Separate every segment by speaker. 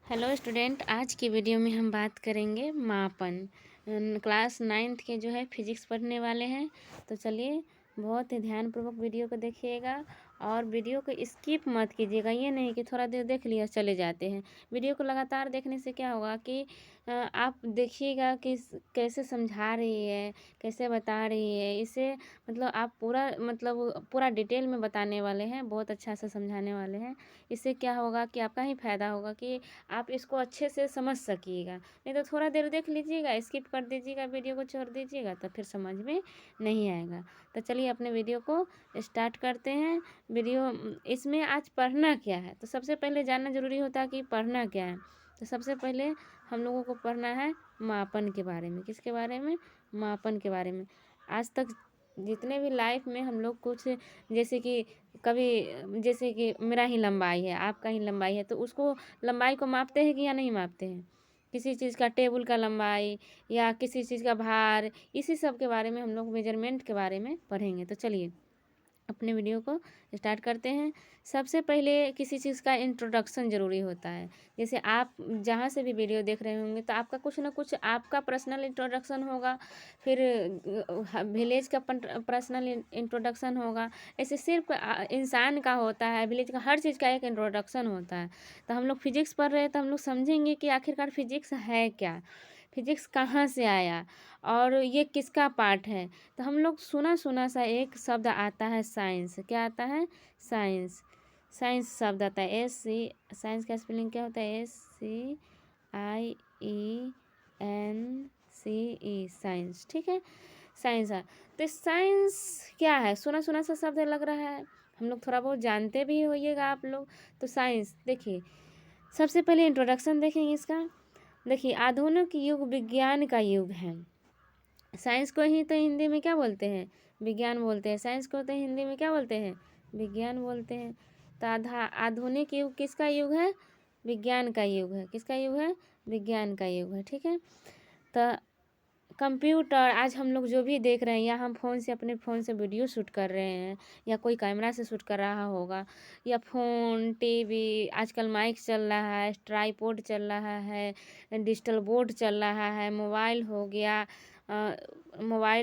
Speaker 1: Hello student, आज की video में हम बात करेंगे मापन। क्लास 9th के जो है फिजिक्स पढ़ने वाले हैं। तो चलिए बहुत ही ध्यानपूर्वक वीडियो को देखिएगा और वीडियो को स्किप मत कीजिएगा। ये नहीं कि थोड़ा देर देख लिया चले जाते हैं। वीडियो को लगातार देखने से क्या होगा कि आप देखिएगा कि कैसे समझा रही है, कैसे बता रही है। इसे मतलब आप पूरा डिटेल में बताने वाले हैं, बहुत अच्छा से समझाने वाले हैं। इससे क्या होगा कि आपका ही फायदा होगा कि आप इसको अच्छे से समझ सकिएगा। नहीं तो थोड़ा देर देख लीजिएगा, स्किप कर दीजिएगा, वीडियो को छोड़ दीजिएगा तो फिर समझ में नहीं आएगा। तो चलिए अपने वीडियो को स्टार्ट करते हैं। वीडियो इसमें आज पढ़ना क्या है, तो सबसे पहले जानना ज़रूरी होता है कि पढ़ना क्या है। तो सबसे पहले हम लोगों को पढ़ना है मापन के बारे में। किसके बारे में? मापन के बारे में। आज तक जितने भी लाइफ में हम लोग कुछ जैसे कि जैसे कि मेरा ही लंबाई है, आपका ही लंबाई है, तो उसको लंबाई को मापते हैं कि या नहीं मापते हैं? किसी चीज़ का टेबल का लंबाई या किसी चीज़ का भार, इसी सब के बारे में हम लोग मेजरमेंट के बारे में पढ़ेंगे। तो चलिए अपने वीडियो को स्टार्ट करते हैं। सबसे पहले किसी चीज़ का इंट्रोडक्शन ज़रूरी होता है। जैसे आप जहाँ से भी वीडियो देख रहे होंगे तो आपका कुछ ना कुछ आपका पर्सनल इंट्रोडक्शन होगा, फिर विलेज का पर्सनल इंट्रोडक्शन होगा। ऐसे सिर्फ इंसान का होता है, विलेज का हर चीज़ का एक इंट्रोडक्शन होता है। तो हम लोग फिजिक्स पढ़ रहे हैं तो हम लोग समझेंगे कि आखिरकार फिजिक्स है क्या, फिजिक्स कहाँ से आया और ये किसका पार्ट है। तो हम लोग सुना सुना सा एक शब्द आता है साइंस। क्या आता है? साइंस। साइंस शब्द आता है SC। साइंस का स्पेलिंग क्या होता है? SCIENCE, science. ठीक है, साइंस है। तो साइंस क्या है? सुना सुना सा शब्द लग रहा है, हम लोग थोड़ा बहुत जानते भी होइएगा आप लोग। तो साइंस देखिए, सबसे पहले इंट्रोडक्शन देखेंगे इसका। देखिए, आधुनिक युग विज्ञान का युग है। साइंस को ही तो हिंदी में क्या बोलते हैं? विज्ञान बोलते हैं। साइंस को तो हिंदी में क्या बोलते हैं? विज्ञान बोलते हैं। तो आधुनिक युग किसका युग है? विज्ञान का युग है। किसका युग है? विज्ञान का युग है। ठीक है। तो कंप्यूटर आज हम लोग जो भी देख रहे हैं, या हम अपने फ़ोन से वीडियो शूट कर रहे हैं, या कोई कैमरा से शूट कर रहा होगा, या फ़ोन, टीवी, आजकल माइक चल रहा है, ट्राईपोड चल रहा है, डिजिटल बोर्ड चल रहा है, मोबाइल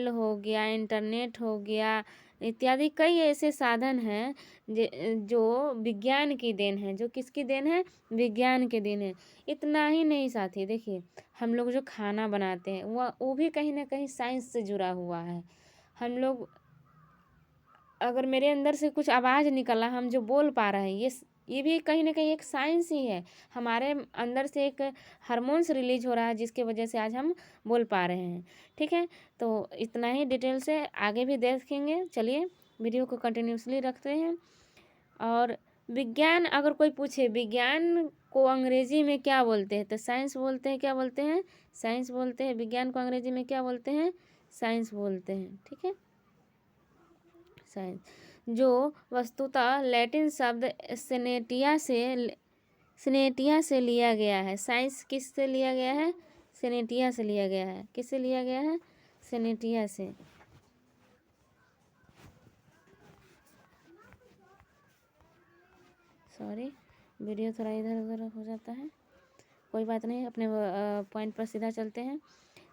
Speaker 1: हो गया, इंटरनेट हो गया, इत्यादि कई ऐसे साधन हैं जो विज्ञान की देन है। जो किसकी देन है? विज्ञान की देन है। इतना ही नहीं साथी, देखिए हम लोग जो खाना बनाते हैं वो भी कहीं ना कहीं साइंस से जुड़ा हुआ है। हम लोग अगर मेरे अंदर से कुछ आवाज़ निकला, हम जो बोल पा रहे हैं, ये भी कहीं ना कहीं एक साइंस ही है। हमारे अंदर से एक हार्मोन्स रिलीज हो रहा है जिसके वजह से आज हम बोल पा रहे हैं। ठीक है, तो इतना ही डिटेल से आगे भी देखेंगे। चलिए वीडियो को कंटिन्यूसली रखते हैं। और विज्ञान, अगर कोई पूछे विज्ञान को अंग्रेजी में क्या बोलते हैं, तो साइंस बोलते हैं। क्या बोलते हैं? साइंस बोलते हैं। विज्ञान को अंग्रेजी में क्या बोलते हैं? साइंस बोलते हैं। ठीक है, साइंस, जो वस्तुतः लैटिन शब्द सिनेटिया से लिया गया है। साइंस किस से लिया गया है? सिनेटिया से लिया गया है। किससे लिया गया है? सिनेटिया से। सॉरी, वीडियो थोड़ा इधर उधर हो जाता है, कोई बात नहीं, अपने पॉइंट पर सीधा चलते हैं।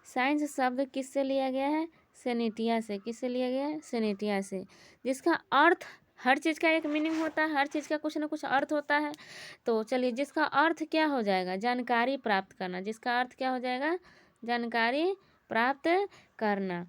Speaker 1: साइंस शब्द किससे लिया गया है? सेनेटिया से। किससे लिया गया है? सेनेटिया से। जिसका अर्थ, हर चीज़ का एक मीनिंग होता है, हर चीज़ का कुछ ना कुछ अर्थ होता है। तो चलिए, जिसका अर्थ क्या हो जाएगा? जानकारी प्राप्त करना। जिसका अर्थ क्या हो जाएगा? जानकारी प्राप्त करना।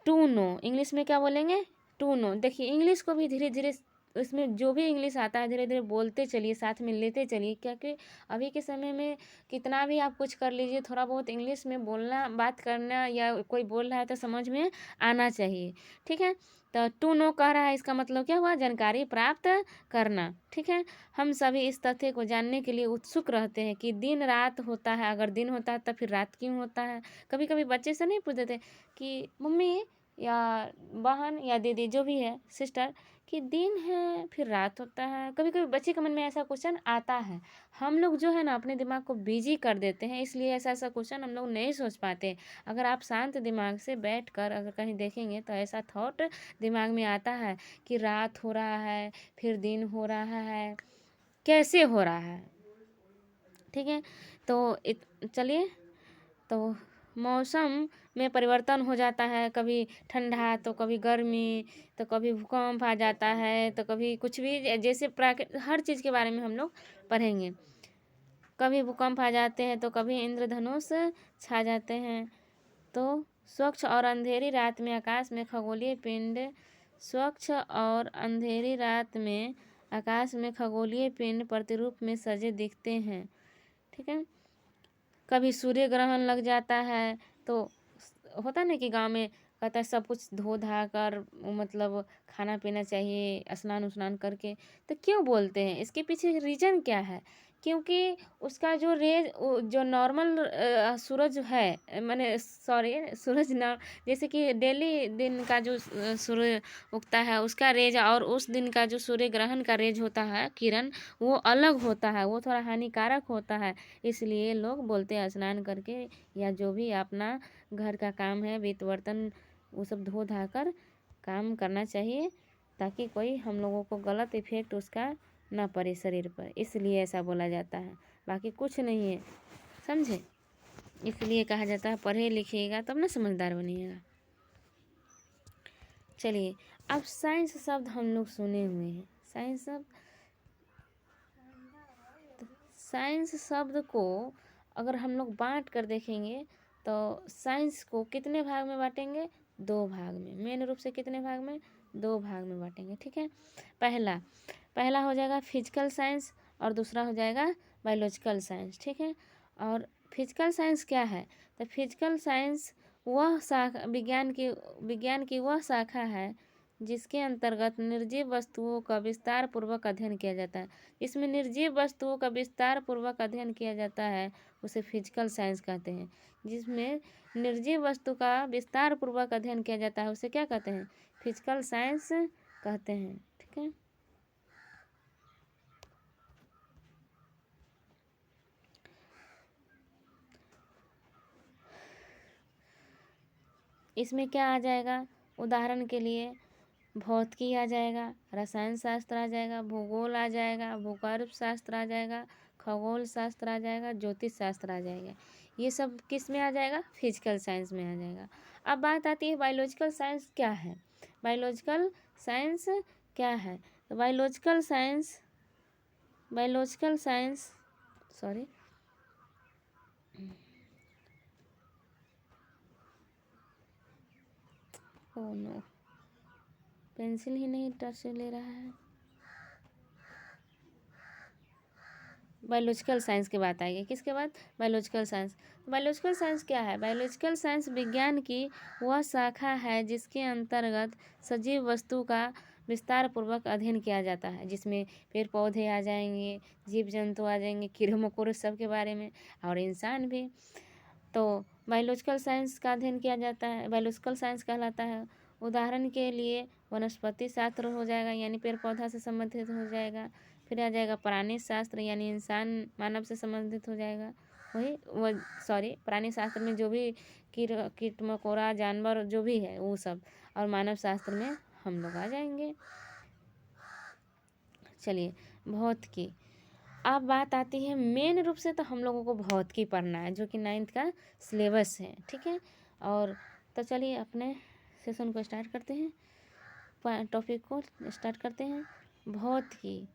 Speaker 1: टू नो, इंग्लिश में क्या बोलेंगे? To know. देखिए इंग्लिश को भी धीरे धीरे, उसमें जो भी इंग्लिश आता है धीरे धीरे बोलते चलिए, साथ में लेते चलिए, क्योंकि अभी के समय में कितना भी आप कुछ कर लीजिए, थोड़ा बहुत इंग्लिश में बोलना, बात करना, या कोई बोल रहा है तो समझ में आना चाहिए। ठीक है, तो टू नो कह रहा है, इसका मतलब क्या हुआ? जानकारी प्राप्त करना। ठीक है, हम सभी इस तथ्य को जानने के लिए उत्सुक रहते हैं कि दिन रात होता है, अगर दिन होता है तो फिर रात क्यों होता है। कभी कभी बच्चे से नहीं पूछते थे कि मम्मी या बहन या दीदी जो भी है, सिस्टर, कि दिन है फिर रात होता है। कभी कभी बच्चे के मन में ऐसा क्वेश्चन आता है। हम लोग जो है ना अपने दिमाग को बिजी कर देते हैं, इसलिए ऐसा ऐसा क्वेश्चन हम लोग नहीं सोच पाते। अगर आप शांत दिमाग से बैठ कर अगर कहीं देखेंगे तो ऐसा थॉट दिमाग में आता है कि रात हो रहा है, फिर दिन हो रहा है, कैसे हो रहा है। ठीक है। तो चलिए, तो मौसम में परिवर्तन हो जाता है, कभी ठंडा तो कभी गर्मी, तो कभी भूकंप आ जाता है, तो कभी कुछ भी, जैसे हर चीज़ के बारे में हम लोग पढ़ेंगे। कभी भूकंप आ जाते हैं तो कभी इंद्रधनुष छा जाते हैं। तो स्वच्छ और अंधेरी रात में आकाश में खगोलीय पिंड स्वच्छ और अंधेरी रात में आकाश में खगोलीय पिंड प्रतिरूप में सजे दिखते हैं। ठीक है। कभी सूर्य ग्रहण लग जाता है, तो होता ना कि गांव में कहता है सब कुछ धो धा कर, मतलब खाना पीना चाहिए स्नान उस्नान करके। तो क्यों बोलते हैं, इसके पीछे रीज़न क्या है? क्योंकि उसका जो रेज, जो नॉर्मल सूरज है, मैंने सॉरी सूरज न, जैसे कि डेली दिन का जो सूर्य उगता है उसका रेज और उस दिन का जो सूर्य ग्रहण का रेज होता है, किरण, वो अलग होता है, वो थोड़ा हानिकारक होता है। इसलिए लोग बोलते हैं स्नान करके या जो भी अपना घर का काम है, बीत बर्तन, वो सब धो धा कर काम करना चाहिए, ताकि कोई हम लोगों को गलत इफेक्ट उसका ना पड़े शरीर पर। इसलिए ऐसा बोला जाता है, बाकी कुछ नहीं है, समझे? इसलिए कहा जाता है पढ़े लिखिएगा तब ना समझदार बनिएगा। चलिए, अब साइंस शब्द हम लोग सुने हुए हैं। साइंस शब्द को अगर हम लोग बांट कर देखेंगे तो साइंस को कितने भाग में बांटेंगे? 2 भाग में। मेन रूप से कितने भाग में? 2 भाग में बांटेंगे। ठीक है। पहला हो जाएगा फिजिकल साइंस और दूसरा हो जाएगा बायोलॉजिकल साइंस। ठीक है। और फिजिकल साइंस क्या है? तो फिजिकल साइंस वह शाखा विज्ञान की वह शाखा है जिसके अंतर्गत निर्जीव वस्तुओं का विस्तार पूर्वक अध्ययन किया जाता है। इसमें निर्जीव वस्तुओं का विस्तार पूर्वक अध्ययन किया जाता है, उसे फिजिकल साइंस कहते हैं। जिसमें निर्जीव वस्तु का विस्तार पूर्वक अध्ययन किया जाता है उसे क्या कहते हैं? फिजिकल साइंस कहते हैं। ठीक है। इसमें क्या आ जाएगा? उदाहरण के लिए भौतिकी आ जाएगा, रसायन शास्त्र आ जाएगा, भूगोल आ जाएगा, भूगर्भ शास्त्र आ जाएगा, खगोल शास्त्र आ जाएगा, ज्योतिष शास्त्र आ जाएगा। ये सब किस में आ जाएगा? फिजिकल साइंस में आ जाएगा। अब बात आती है बायोलॉजिकल साइंस क्या है? बायोलॉजिकल साइंस क्या है? तो biological science sorry oh no, pencil ही नहीं टच ले रहा है। बायोलॉजिकल साइंस की बात आएगी, किसके बाद? Biological science. बायोलॉजिकल साइंस क्या है? बायोलॉजिकल साइंस विज्ञान की वह शाखा है जिसके अंतर्गत सजीव वस्तु का विस्तार पूर्वक अध्ययन किया जाता है, जिसमें पेड़ पौधे आ जाएंगे, जीव जंतु आ जाएंगे, कीड़े मकोड़े सब के बारे में, और इंसान भी। तो बायोलॉजिकल साइंस का अध्ययन किया जाता है, बायोलॉजिकल साइंस कहलाता है। उदाहरण के लिए वनस्पति शास्त्र हो जाएगा, यानी पेड़ पौधा से संबंधित हो जाएगा। फिर आ जाएगा प्राणी शास्त्र, यानी इंसान मानव से संबंधित हो जाएगा। प्राणी शास्त्र में जो भी कीट मकोड़ा जानवर जो भी है वो सब, और मानव शास्त्र में हम लोग आ जाएंगे। चलिए, भौतिकी। अब बात आती है मेन रूप से तो हम लोगों को भौतिकी पढ़ना है, जो कि 9th का सिलेबस है। ठीक है। और तो चलिए अपने सेशन को स्टार्ट करते हैं, टॉपिक को स्टार्ट करते हैं। भौतिकी।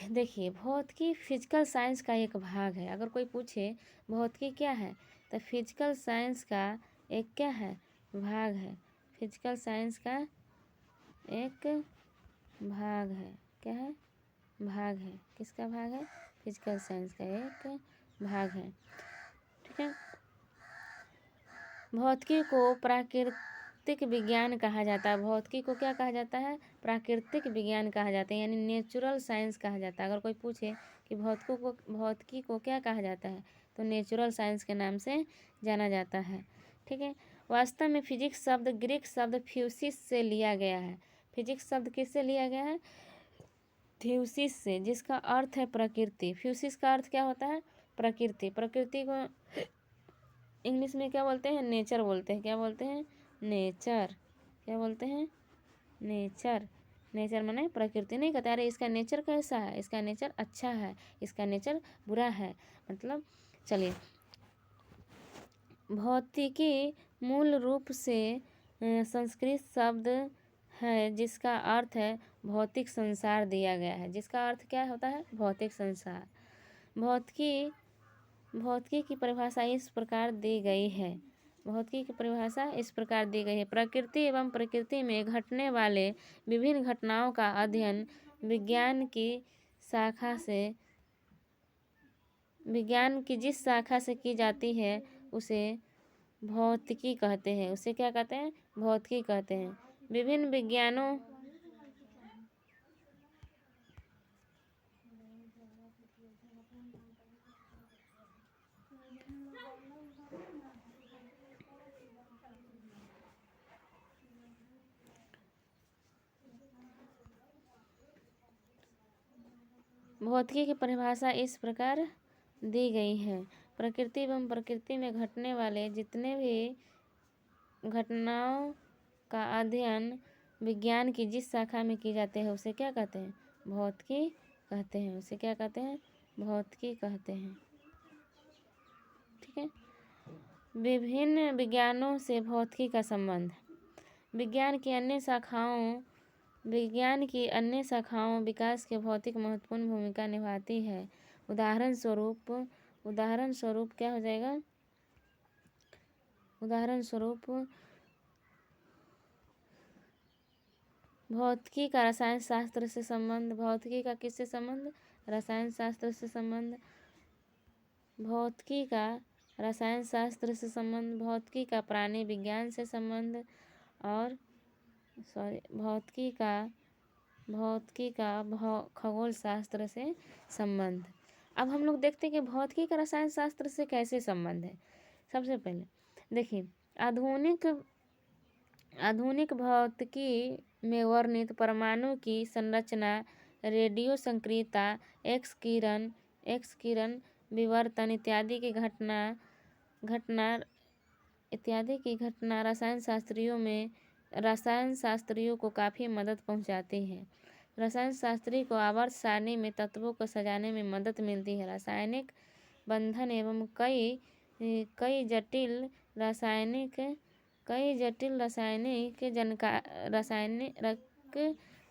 Speaker 1: देखिए, भौतिकी फिजिकल साइंस का एक भाग है। अगर कोई पूछे भौतिकी क्या है, तो फिजिकल साइंस का एक क्या है? भाग है। फिजिकल साइंस का एक भाग है। क्या है? भाग है। किसका भाग है? फिजिकल साइंस का एक भाग है। ठीक है। भौतिकी को प्राकृतिक विज्ञान कहा जाता है। भौतिकी को क्या कहा जाता है? प्राकृतिक विज्ञान कहा जाता है, यानी नेचुरल साइंस कहा जाता है। अगर कोई पूछे कि भौतिकी को क्या कहा जाता है, तो नेचुरल साइंस के नाम से जाना जाता है। ठीक है। वास्तव में फिजिक्स शब्द ग्रीक शब्द फ्यूसिस से लिया गया है। फिजिक्स शब्द किससे लिया गया है? थ्यूसिस से, जिसका अर्थ है प्रकृति। फ्यूसिस का अर्थ क्या होता है? प्रकृति। प्रकृति को इंग्लिश में क्या बोलते हैं? नेचर बोलते हैं। क्या बोलते हैं? नेचर। क्या बोलते हैं? नेचर। नेचर माने प्रकृति नहीं कहते, अरे इसका नेचर कैसा है, इसका नेचर अच्छा है, इसका नेचर बुरा है। मतलब चलिए, भौतिकी मूल रूप से संस्कृत शब्द है जिसका अर्थ है भौतिक संसार दिया गया है। जिसका अर्थ क्या होता है? भौतिक संसार। भौतिकी की परिभाषा इस प्रकार दी गई है। भौतिकी की परिभाषा इस प्रकार दी गई है। प्रकृति एवं प्रकृति में घटने वाले विभिन्न घटनाओं का अध्ययन विज्ञान की जिस शाखा से की जाती है उसे भौतिकी कहते हैं। उसे क्या कहते हैं? भौतिकी कहते हैं। विभिन्न विज्ञानों भौतिकी की परिभाषा इस प्रकार दी गई है। प्रकृति एवं प्रकृति में घटने वाले जितने भी घटनाओं का अध्ययन विज्ञान की जिस शाखा में की जाते हैं उसे क्या कहते हैं? भौतिकी कहते हैं। उसे क्या कहते हैं? भौतिकी कहते हैं। ठीक है। विभिन्न विज्ञानों से भौतिकी का संबंध। विज्ञान की अन्य शाखाओं विकास के भौतिक महत्वपूर्ण भूमिका निभाती है। उदाहरण स्वरूप क्या हो जाएगा? उदाहरण स्वरूप भौतिकी का रसायन शास्त्र से संबंध। भौतिकी का किससे संबंध? रसायन शास्त्र से संबंध। भौतिकी का रसायन शास्त्र से संबंध। भौतिकी का प्राणी विज्ञान से संबंध। और भौतिकी का खगोल शास्त्र से संबंध। अब हम लोग देखते हैं कि भौतिकी का रसायन शास्त्र से कैसे संबंध है। सबसे पहले देखिए, आधुनिक भौतिकी में वर्णित परमाणु की संरचना, रेडियो सक्रियता, एक्स किरण विवर्तन इत्यादि की घटना रसायन शास्त्रियों को काफ़ी मदद पहुंचाती है। रसायन शास्त्री को आवर्त सारणी में तत्वों को सजाने में मदद मिलती है। रासायनिक बंधन एवं कई जटिल रासायनिक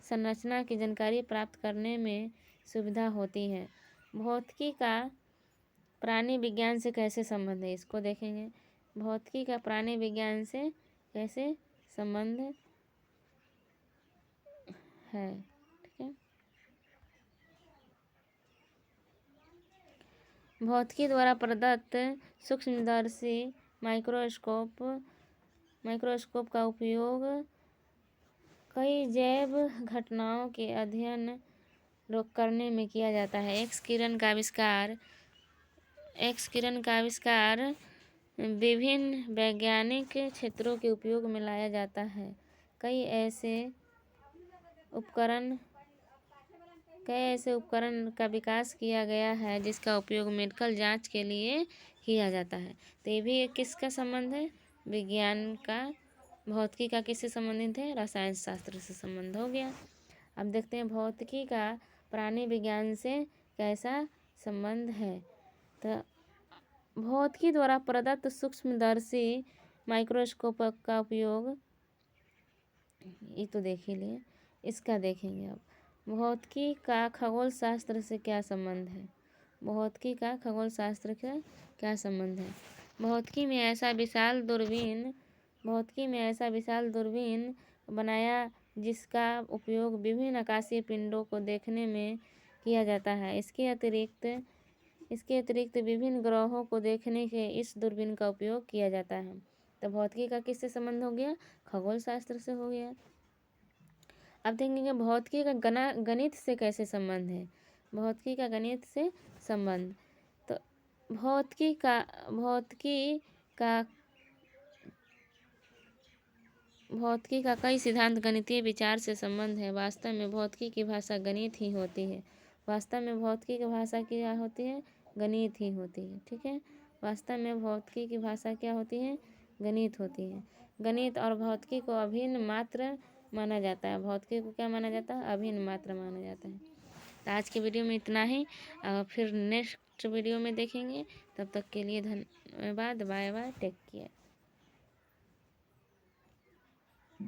Speaker 1: संरचना की जानकारी प्राप्त करने में सुविधा होती है। भौतिकी का प्राणी विज्ञान से कैसे संबंध है, इसको देखेंगे। भौतिकी का प्राणी विज्ञान से कैसे संबंध है। ठीक है। भौतिकी द्वारा प्रदत्त सूक्ष्मदर्शी माइक्रोस्कोप का उपयोग कई जैव घटनाओं के अध्ययन करने में किया जाता है। एक्स किरण का आविष्कार विभिन्न वैज्ञानिक क्षेत्रों के उपयोग में लाया जाता है। कई ऐसे उपकरण का विकास किया गया है जिसका उपयोग मेडिकल जांच के लिए किया जाता है। तो ये भी किसका संबंध है? विज्ञान का। भौतिकी का किससे संबंधित है? रसायन शास्त्र से संबंध हो गया। अब देखते हैं भौतिकी का प्राणी विज्ञान से कैसा संबंध है। तो भौतिकी द्वारा प्रदत्त सूक्ष्मदर्शी माइक्रोस्कोप का उपयोग, ये तो देख ही लिए, इसका देखेंगे अब। भौतिकी का खगोल शास्त्र से क्या संबंध है? भौतिकी का खगोल शास्त्र का क्या संबंध है? भौतिकी में ऐसा विशाल दूरबीन बनाया जिसका उपयोग विभिन्न आकाशीय पिंडों को देखने में किया जाता है। इसके अतिरिक्त विभिन्न ग्रहों को देखने के इस दूरबीन का उपयोग किया जाता है। तो भौतिकी का किससे संबंध हो गया? खगोल शास्त्र से हो गया। अब देखेंगे भौतिकी का गणित से कैसे संबंध है। भौतिकी का गणित से संबंध, तो भौतिकी का कई सिद्धांत गणितीय विचार से संबंध है। वास्तव में भौतिकी की भाषा गणित ही होती है। वास्तव में भौतिकी की भाषा क्या होती है? गणित ही होती है। ठीक है। वास्तव में भौतिकी की भाषा क्या होती है? गणित होती है। गणित और भौतिकी को अभिन्न मात्र माना जाता है, भौतिकी को क्या माना जाता है, अभिन्न मात्रा माना जाता है। तो आज की वीडियो में इतना ही। फिर नेक्स्ट वीडियो में देखेंगे। तब तक के लिए धन्यवाद। Bye bye, take care.